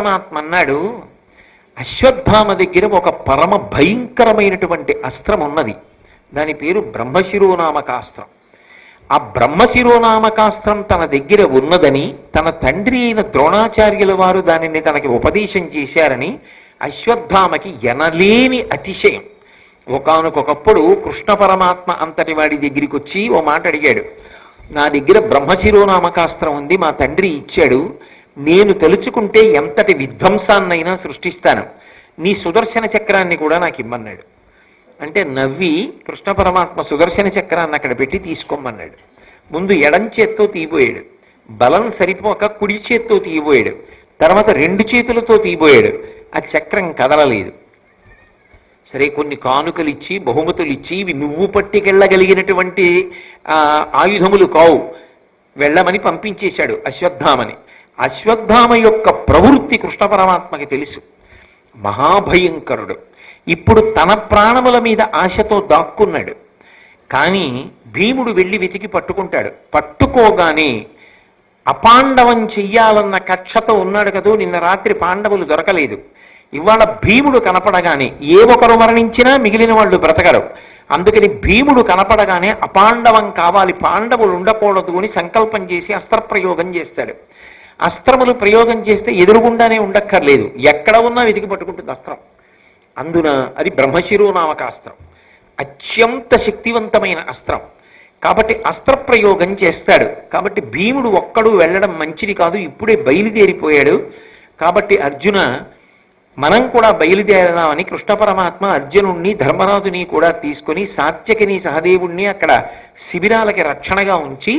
పరమాత్మ అన్నాడు, అశ్వత్థామ దగ్గర ఒక పరమ భయంకరమైనటువంటి అస్త్రం ఉన్నది. దాని పేరు బ్రహ్మశిరోనామకాస్త్రం. ఆ బ్రహ్మశిరోనామకాస్త్రం తన దగ్గర ఉన్నదని, తన తండ్రి అయిన ద్రోణాచార్యుల వారు దానిని తనకి ఉపదేశం చేశారని అశ్వత్థామకి ఎనలేని అతిశయం. ఒకానొకప్పుడు కృష్ణ పరమాత్మ అంతటి వాడి దగ్గరికి వచ్చి ఓ మాట అడిగాడు, నా దగ్గర బ్రహ్మశిరోనామకాస్త్రం ఉంది, మా తండ్రి ఇచ్చాడు, నేను తలుచుకుంటే ఎంతటి విధ్వంసాన్నైనా సృష్టిస్తాను, నీ సుదర్శన చక్రాన్ని కూడా నాకు ఇమ్మన్నాడు. అంటే నవ్వి కృష్ణ పరమాత్మ సుదర్శన చక్రాన్ని అక్కడ పెట్టి తీసుకోమన్నాడు. ముందు ఎడం చేత్తో తీయబోయాడు, బలం సరిపోక కుడి చేత్తో తీయబోయాడు, తర్వాత 2 చేతులతో తీయబోయాడు. ఆ చక్రం కదలలేదు. సరే, కొన్ని కానుకలు ఇచ్చి బహుమతులు ఇచ్చి ఇవి నువ్వు పట్టుకెళ్ళగలిగినటువంటి ఆయుధములు కావు, వెళ్ళమని పంపించేశాడు అశ్వత్థామని. అశ్వత్థామ యొక్క ప్రవృత్తి కృష్ణ పరమాత్మకి తెలుసు, మహాభయంకరుడు. ఇప్పుడు తన ప్రాణముల మీద ఆశతో దాక్కున్నాడు. కానీ భీముడు వెళ్ళి వెతికి పట్టుకుంటాడు. పట్టుకోగానే అపాండవం చెయ్యాలన్న కక్షతో ఉన్నాడు కదూ, నిన్న రాత్రి పాండవులు దొరకలేదు. ఇవాళ భీముడు కనపడగానే ఏ ఒకరు మరణించినా మిగిలిన వాళ్ళు బ్రతకరు. అందుకని భీముడు కనపడగానే అపాండవం కావాలి, పాండవులు ఉండకూడదు అని సంకల్పం చేసి అస్త్రప్రయోగం చేస్తాడు. అస్త్రములు ప్రయోగం చేస్తే ఎదురుగుండానే ఉండక్కర్లేదు, ఎక్కడ ఉన్నా వెతికి పట్టుకుంటుంది అస్త్రం. అందున అది బ్రహ్మశిరోనామకాస్త్రం, అత్యంత శక్తివంతమైన అస్త్రం. కాబట్టి అస్త్రప్రయోగం చేస్తాడు. కాబట్టి భీముడు ఒక్కడు వెళ్ళడం మంచిది కాదు, ఇప్పుడే బయలుదేరిపోయాడు. కాబట్టి అర్జున, మనం కూడా బయలుదేరదామని కృష్ణ పరమాత్మ అర్జునుణ్ణి ధర్మరాజుని కూడా తీసుకొని సాత్యకిని సహదేవుణ్ణి అక్కడ శిబిరాలకి రక్షణగా ఉంచి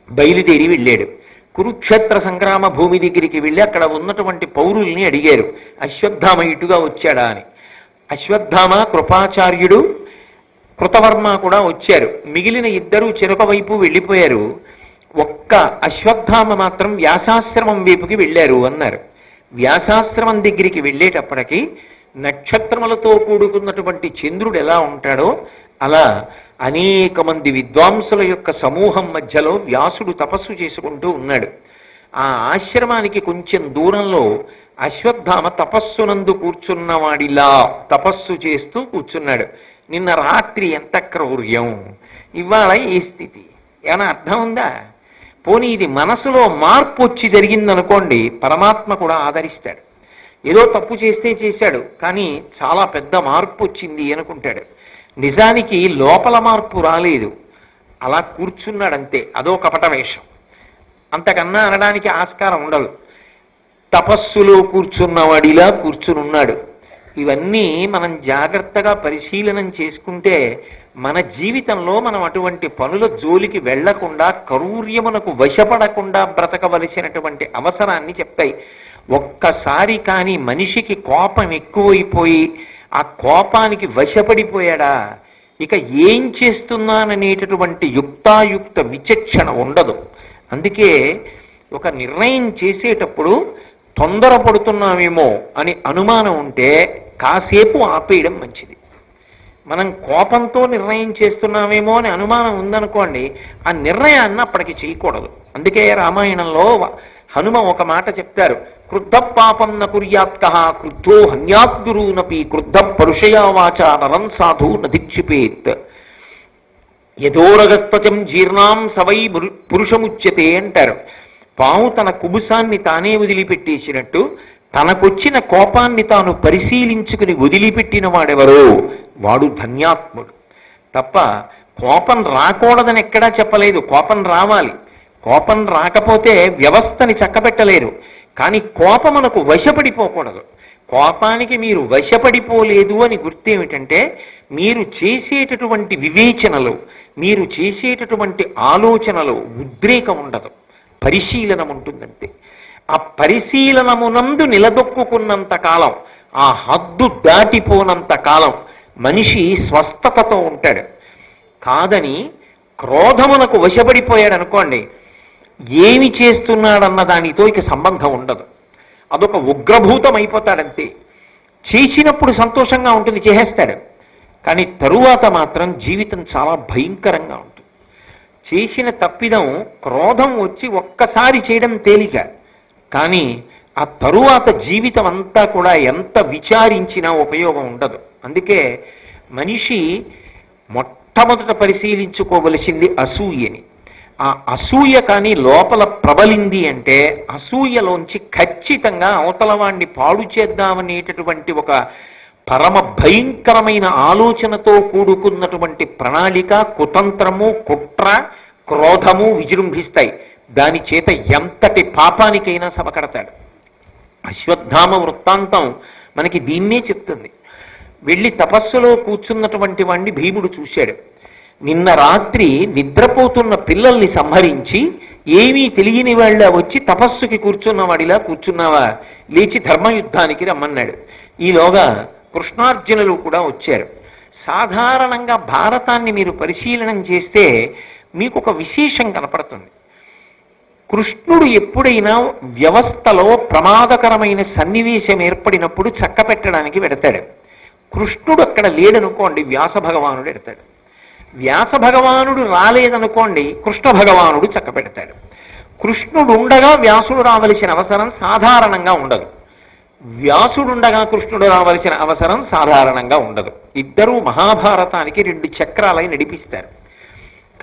బయలుదేరి వెళ్ళాడు. కురుక్షేత్ర సంగ్రామ భూమి దగ్గరికి వెళ్ళి అక్కడ ఉన్నటువంటి పౌరుల్ని అడిగారు, అశ్వత్థామ ఇటుగా వచ్చాడా అని. అశ్వత్థామ, కృపాచార్యుడు, కృతవర్మ కూడా వచ్చారు. మిగిలిన ఇద్దరు చెరొక వైపు వెళ్ళిపోయారు. ఒక్క అశ్వత్థామ మాత్రం వ్యాసాశ్రమం వైపుకి వెళ్ళారు అన్నారు. వ్యాసాశ్రమం దగ్గరికి వెళ్ళేటప్పటికి నక్షత్రములతో కూడుకున్నటువంటి చంద్రుడు ఎలా ఉంటాడో అలా అనేక మంది విద్వాంసుల యొక్క సమూహం మధ్యలో వ్యాసుడు తపస్సు చేసుకుంటూ ఉన్నాడు. ఆ ఆశ్రమానికి కొంచెం దూరంలో అశ్వత్థామ తపస్సునందు కూర్చున్నవాడిలా తపస్సు చేస్తూ కూర్చున్నాడు. నిన్న రాత్రి ఎంత క్రౌర్యం, ఇవాళ ఏ స్థితి, ఏమైనా అర్థం ఉందా? పోనీ ఇది మనసులో మార్పు వచ్చి జరిగిందనుకోండి, పరమాత్మ కూడా ఆదరిస్తాడు. ఏదో తప్పు చేస్తే చేశాడు, కానీ చాలా పెద్ద మార్పు వచ్చింది అనుకుంటాడు. నిజానికి లోపల మార్పు రాలేదు, అలా కూర్చున్నాడంతే, అదో కపట వేషం. అంతకన్నా అనడానికి ఆస్కారం ఉండదు. తపస్సులో కూర్చున్నవాడిలా కూర్చునున్నాడు. ఇవన్నీ మనం జాగ్రత్తగా పరిశీలనం చేసుకుంటే మన జీవితంలో మనం అటువంటి పనుల జోలికి వెళ్లకుండా, కరూర్యమునకు వశపడకుండా బ్రతకవలసినటువంటి అవసరాన్ని చెప్తాయి. ఒక్కసారి కానీ మనిషికి కోపం ఎక్కువైపోయి ఆ కోపానికి వశపడిపోయాడా, ఇక ఏం చేస్తున్నాననేటటువంటి యుక్తాయుక్త విచక్షణ ఉండదు. అందుకే ఒక నిర్ణయం చేసేటప్పుడు తొందరపడుతున్నామేమో అని అనుమానం ఉంటే కాసేపు ఆపేయడం మంచిది. మనం కోపంతో నిర్ణయం చేస్తున్నామేమో అని అనుమానం ఉందనుకోండి, ఆ నిర్ణయాన్ని అప్పటికి చేయకూడదు. అందుకే రామాయణంలో హనుమ ఒక మాట చెప్తారు, క్రుద్ధ పాపం న కుర్యాత్క క్రుద్ధో హన్యాద్గురూనపి క్రుద్ధ పరుషయా వాచ నరం సాధు నధిక్షిపేత్. యథోరగస్తచం జీర్ణాం సవై పురుషముచ్యతే అంటారు. పాము తన కుబుసాన్ని తానే వదిలిపెట్టేసినట్టు తనకొచ్చిన కోపాన్ని తాను పరిశీలించుకుని వదిలిపెట్టిన వాడెవరో వాడు ధన్యాత్ముడు. తప్ప కోపం రాకూడదని ఎక్కడా చెప్పలేదు, కోపం రావాలి. కోపం రాకపోతే వ్యవస్థని చక్కబెట్టలేరు. కానీ కోపమునకు వశపడిపోకూడదు. కోపానికి మీరు వశపడిపోలేదు అని గుర్తేమిటంటే, మీరు చేసేటటువంటి వివేచనలు, మీరు చేసేటటువంటి ఆలోచనలు ఉద్రేకం ఉండదు, పరిశీలనం ఉంటుందంతే. ఆ పరిశీలనమునందు నిలదొక్కున్నంత కాలం, ఆ హద్దు దాటిపోనంత కాలం మనిషి స్వస్థతతో ఉంటాడు. కాదని క్రోధమునకు వశపడిపోయాడు అనుకోండి, ఏమి చేస్తున్నాడన్న దానితో ఇక సంబంధం ఉండదు, అదొక ఉగ్రభూతం అయిపోతాడంతే. చేసినప్పుడు సంతోషంగా ఉంటుంది, చేసేస్తాడు. కానీ తరువాత మాత్రం జీవితం చాలా భయంకరంగా ఉంటుంది. చేసిన తప్పిదం క్రోధం వచ్చి ఒక్కసారి చేయడం తేలిక, కానీ ఆ తరువాత జీవితం అంతా కూడా ఎంత విచారించినా ఉపయోగం ఉండదు. అందుకే మనిషి మొట్టమొదట పరిశీలించుకోవలసింది అసూయని. ఆ అసూయ కానీ లోపల ప్రబలింది అంటే అసూయలోంచి ఖచ్చితంగా అవతలవాణ్ణి పాడు చేద్దామనేటటువంటి ఒక పరమ భయంకరమైన ఆలోచనతో కూడుకున్నటువంటి ప్రణాళిక, కుతంత్రము, కుట్ర, క్రోధము విజృంభిస్తాయి. దాని చేత ఎంతటి పాపానికైనా సమకడతాడు. అశ్వత్థామ వృత్తాంతం మనకి దీన్నే చెప్తుంది. వెళ్ళి తపస్సులో కూర్చున్నటువంటి వాణ్ణి భీముడు చూశాడు. నిన్న రాత్రి నిద్రపోతున్న పిల్లల్ని సంహరించి ఏమీ తెలియని వాళ్ళ వచ్చి తపస్సుకి కూర్చున్నవాడిలా కూర్చున్నావా, లేచి ధర్మయుద్ధానికి రమ్మన్నాడు. ఈలోగా కృష్ణార్జునులు కూడా వచ్చారు. సాధారణంగా భారతాన్ని మీరు పరిశీలనం చేస్తే మీకు ఒక విశేషం కనపడుతుంది. కృష్ణుడు ఎప్పుడైనా వ్యవస్థలో ప్రమాదకరమైన సన్నివేశం ఏర్పడినప్పుడు చక్కపెట్టడానికి వెడతాడు. కృష్ణుడు అక్కడ లేడనుకోండి, వ్యాస భగవానుడు ఎడతాడు. వ్యాస భగవానుడు రాలేదనుకోండి, కృష్ణ భగవానుడు చక్కపెడతాడు. కృష్ణుడు ఉండగా వ్యాసుడు రావలసిన అవసరం సాధారణంగా ఉండదు. వ్యాసుడుండగా కృష్ణుడు రావలసిన అవసరం సాధారణంగా ఉండదు. ఇద్దరూ మహాభారతానికి 2 చక్రాలై నడిపిస్తారు.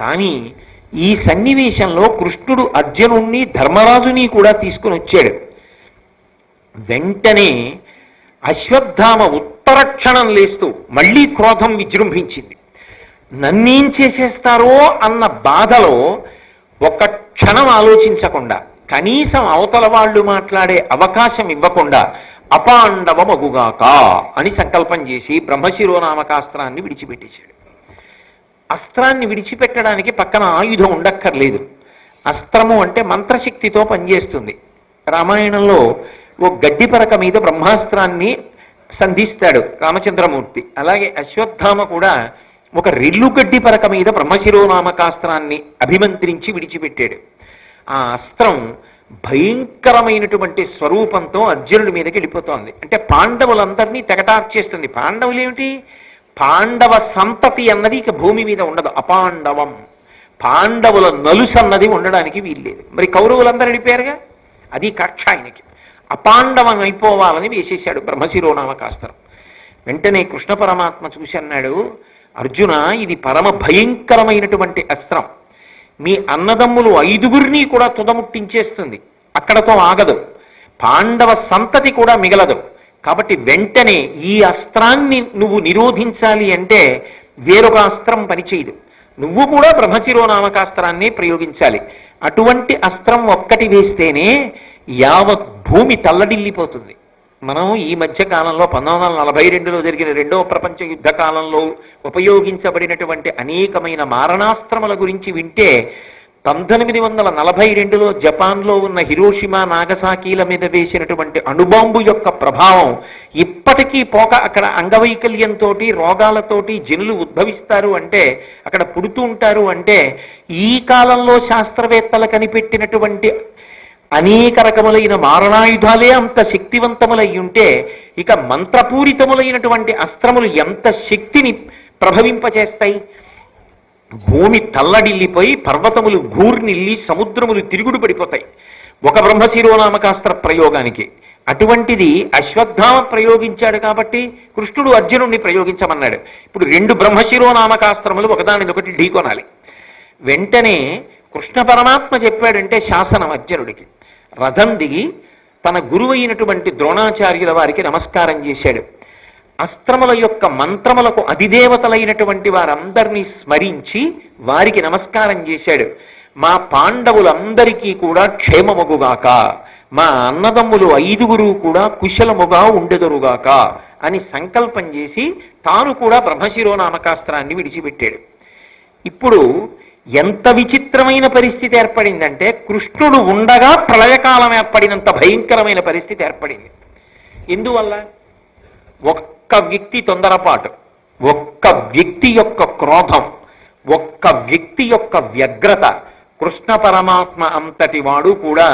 కానీ ఈ సన్నివేశంలో కృష్ణుడు అర్జునుణ్ణి ధర్మరాజుని కూడా తీసుకుని వచ్చాడు. వెంటనే అశ్వత్థామ ఉత్తర క్షణం లేస్తూ మళ్ళీ క్రోధం విజృంభించింది. నన్నేం చేసేస్తారో అన్న బాధలో ఒక క్షణం ఆలోచించకుండా, కనీసం అవతల వాళ్ళు మాట్లాడే అవకాశం ఇవ్వకుండా అపాండవమగుగాక అని సంకల్పం చేసి బ్రహ్మశిరోనామకాస్త్రాన్ని విడిచిపెట్టేశాడు. అస్త్రాన్ని విడిచిపెట్టడానికి పక్కన ఆయుధం ఉండక్కర్లేదు. అస్త్రము అంటే మంత్రశక్తితో పనిచేస్తుంది. రామాయణంలో ఓ గడ్డిపరక మీద బ్రహ్మాస్త్రాన్ని సంధిస్తాడు రామచంద్రమూర్తి. అలాగే అశ్వత్థామ కూడా ఒక రెల్లు గడ్డిపరక మీద బ్రహ్మశిరోనామకాస్త్రాన్ని అభిమంత్రించి విడిచిపెట్టాడు. ఆ అస్త్రం భయంకరమైనటువంటి స్వరూపంతో అర్జునుడి మీదకి వెళ్ళిపోతోంది. అంటే పాండవులందరినీ తెగటార్చేస్తుంది. పాండవులేమిటి, పాండవ సంతతి అన్నది ఇక భూమి మీద ఉండదు. అపాండవం, పాండవుల నలుసు అన్నది ఉండడానికి వీల్లేదు. మరి కౌరవులందరూ వెళ్ళిపోయారుగా, అది కక్ష ఆయనకి. అపాండవం అయిపోవాలని వేసేశాడు బ్రహ్మశిరోనామకాస్త్రం. వెంటనే కృష్ణ పరమాత్మ చూసి అన్నాడు, అర్జున, ఇది పరమ భయంకరమైనటువంటి అస్త్రం. మీ అన్నదమ్ములు 5గురిని కూడా తుదముట్టించేస్తుంది. అక్కడతో ఆగదు. పాండవ సంతతి కూడా మిగలదు. కాబట్టి వెంటనే ఈ అస్త్రాన్ని నువ్వు నిరోధించాలి అంటే వేరొక అస్త్రం పనిచేయదు. నువ్వు కూడా బ్రహ్మశిరోనామకాస్త్రాన్ని ప్రయోగించాలి. అటువంటి అస్త్రం ఒక్కటి వేస్తేనే యావత్ భూమి తల్లడిల్లిపోతుంది. మనం ఈ మధ్య కాలంలో 1942లో జరిగిన 2వ ప్రపంచ యుద్ధ కాలంలో ఉపయోగించబడినటువంటి అనేకమైన మారణాస్త్రముల గురించి వింటే 1942లో జపాన్లో ఉన్న హిరోషిమా నాగసాకీల మీద వేసినటువంటి అణుబాంబు యొక్క ప్రభావం ఇప్పటికీ పోక అక్కడ అంగవైకల్యంతో రోగాలతోటి జనులు ఉద్భవిస్తారు అంటే, అక్కడ పుడుతూ ఉంటారు అంటే, ఈ కాలంలో శాస్త్రవేత్తలు కనిపెట్టినటువంటి అనేక రకములైన మారణాయుధాలే అంత శక్తివంతములై ఉంటే, ఇక మంత్రపూరితములైనటువంటి అస్త్రములు ఎంత శక్తిని ప్రభవింపచేస్తాయి. భూమి తల్లడిల్లిపోయి పర్వతములు గూర్నిల్లి సముద్రములు తిరుగుడు పడిపోతాయి ఒక బ్రహ్మశిరోనామకాస్త్ర ప్రయోగానికి. అటువంటిది అశ్వత్థామ ప్రయోగించాడు కాబట్టి కృష్ణుడు అర్జునుడిని ప్రయోగించమన్నాడు. ఇప్పుడు 2 బ్రహ్మశిరోనామకాస్త్రములు ఒకదానిదొకటి ఢీకొనాలి. వెంటనే కృష్ణ పరమాత్మ చెప్పాడంటే శాసనం అర్జునుడికి. రథం దిగి తన గురువైనటువంటి ద్రోణాచార్యుల వారికి నమస్కారం చేశాడు. అస్త్రముల యొక్క మంత్రములకు అధిదేవతలైనటువంటి వారందరినీ స్మరించి వారికి నమస్కారం చేశాడు. మా పాండవులందరికీ కూడా క్షేమముగుగాక, మా అన్నదమ్ములు 5గురు కూడా కుశలముగా ఉండెదరుగాక అని సంకల్పం చేసి తాను కూడా బ్రహ్మశిరోనామకాస్త్రాన్ని విడిచిపెట్టాడు. ఇప్పుడు ఎంత విచిత్రమైన పరిస్థితి ఏర్పడిందంటే, కృష్ణుడు ఉండగా ప్రళయకాలం ఏర్పడినంత భయంకరమైన పరిస్థితి ఏర్పడింది. ఎందువల్ల? ఒక్క వ్యక్తి తొందరపాటు, ఒక్క వ్యక్తి యొక్క క్రోధం, ఒక్క వ్యక్తి యొక్క వ్యగ్రత. కృష్ణ పరమాత్మ అంతటి వాడు కూడా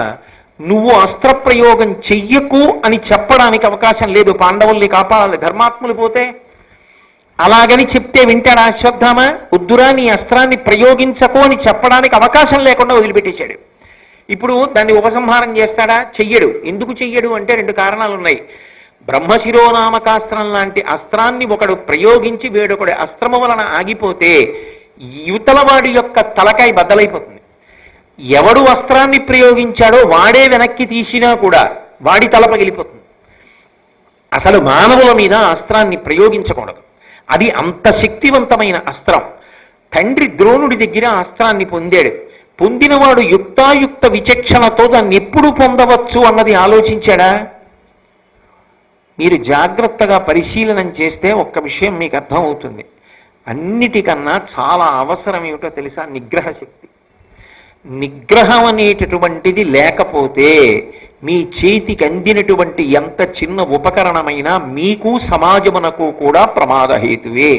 నువ్వు అస్త్రప్రయోగం చెయ్యకు అని చెప్పడానికి అవకాశం లేదు. పాండవుల్ని కాపాడాలి, ధర్మాత్ములు పోతే. అలాగని చెప్తే వింటాడా అశ్వత్థామ? వద్దురా, నీ అస్త్రాన్ని ప్రయోగించకు అని చెప్పడానికి అవకాశం లేకుండా వదిలిపెట్టేశాడు. ఇప్పుడు దాన్ని ఉపసంహారం చేస్తాడా? చెయ్యడు. ఎందుకు చెయ్యడు అంటే రెండు కారణాలు ఉన్నాయి. బ్రహ్మశిరోనామకాస్త్రం లాంటి అస్త్రాన్ని ఒకడు ప్రయోగించి వేడొకడు అస్త్రము వలన ఆగిపోతే యువతలవాడి యొక్క తలకాయ బద్దలైపోతుంది. ఎవడు అస్త్రాన్ని ప్రయోగించాడో వాడే వెనక్కి తీసినా కూడా వాడి తల పగిలిపోతుంది. అసలు మానవుల మీద అస్త్రాన్ని ప్రయోగించకూడదు. అది అంత శక్తివంతమైన అస్త్రం. తండ్రి ద్రోణుడి దగ్గర అస్త్రాన్ని పొందాడు. పొందినవాడు యుక్తాయుక్త విచక్షణతో దాన్ని ఎప్పుడు పొందవచ్చు అన్నది ఆలోచించాడా? మీరు జాగ్రత్తగా పరిశీలనం చేస్తే ఒక్క విషయం మీకు అర్థమవుతుంది. అన్నిటికన్నా చాలా అవసరం ఏమిటో తెలుసా? నిగ్రహ శక్తి. నిగ్రహం అనేటటువంటిది లేకపోతే మీ చేతికి అందినటువంటి ఎంత చిన్న ఉపకరణమైనా మీకు సమాజమునకు కూడా ప్రమాదహేతువే.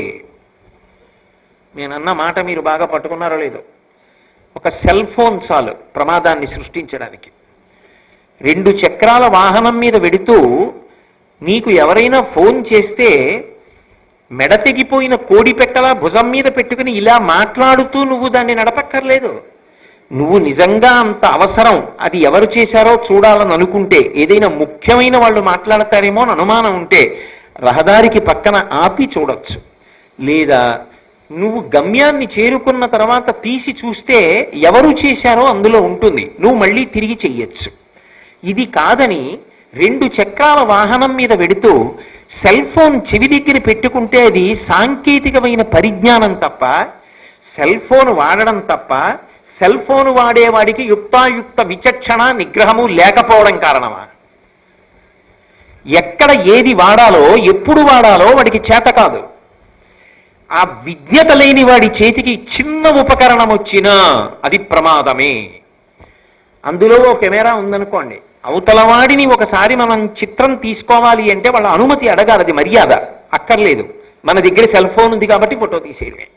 నేనన్న మాట మీరు బాగా పట్టుకున్నారో లేదో. ఒక సెల్ ఫోన్ చాలు ప్రమాదాన్ని సృష్టించడానికి. 2 చక్రాల వాహనం మీద వెడుతూ నీకు ఎవరైనా ఫోన్ చేస్తే మెడ తెగిపోయిన కోడి పెట్టలా భుజం మీద పెట్టుకుని ఇలా మాట్లాడుతూ నువ్వు దాన్ని నడపక్కర్లేదు. నువ్వు నిజంగా అంత అవసరం, అది ఎవరు చేశారో చూడాలని అనుకుంటే, ఏదైనా ముఖ్యమైన వాళ్ళు మాట్లాడతారేమో అని అనుమానం ఉంటే రహదారికి పక్కన ఆపి చూడొచ్చు. లేదా నువ్వు గమ్యాన్ని చేరుకున్న తర్వాత తీసి చూస్తే ఎవరు చేశారో అందులో ఉంటుంది, నువ్వు మళ్ళీ తిరిగి చెయ్యొచ్చు. ఇది కాదని 2 చక్రాల వాహనం మీద వెడుతూ సెల్ ఫోన్ చెవి దగ్గర పెట్టుకుంటే అది సాంకేతికమైన పరిజ్ఞానం తప్ప, సెల్ ఫోన్ వాడడం తప్ప, సెల్ ఫోన్ వాడేవాడికి యుక్తాయుక్త విచక్షణ నిగ్రహము లేకపోవడం కారణమా? ఎక్కడ ఏది వాడాలో ఎప్పుడు వాడాలో వాడికి చేత కాదు. ఆ విజ్ఞత లేని వాడి చేతికి చిన్న ఉపకరణం వచ్చినా అది ప్రమాదమే. అందులో ఓ కెమెరా ఉందనుకోండి, అవతలవాడిని ఒకసారి మనం చిత్రం తీసుకోవాలి అంటే వాళ్ళ అనుమతి అడగాలి. అది మర్యాద. అక్కర్లేదు, మన దగ్గర సెల్ ఫోన్ ఉంది కాబట్టి ఫోటో తీసేయడమే.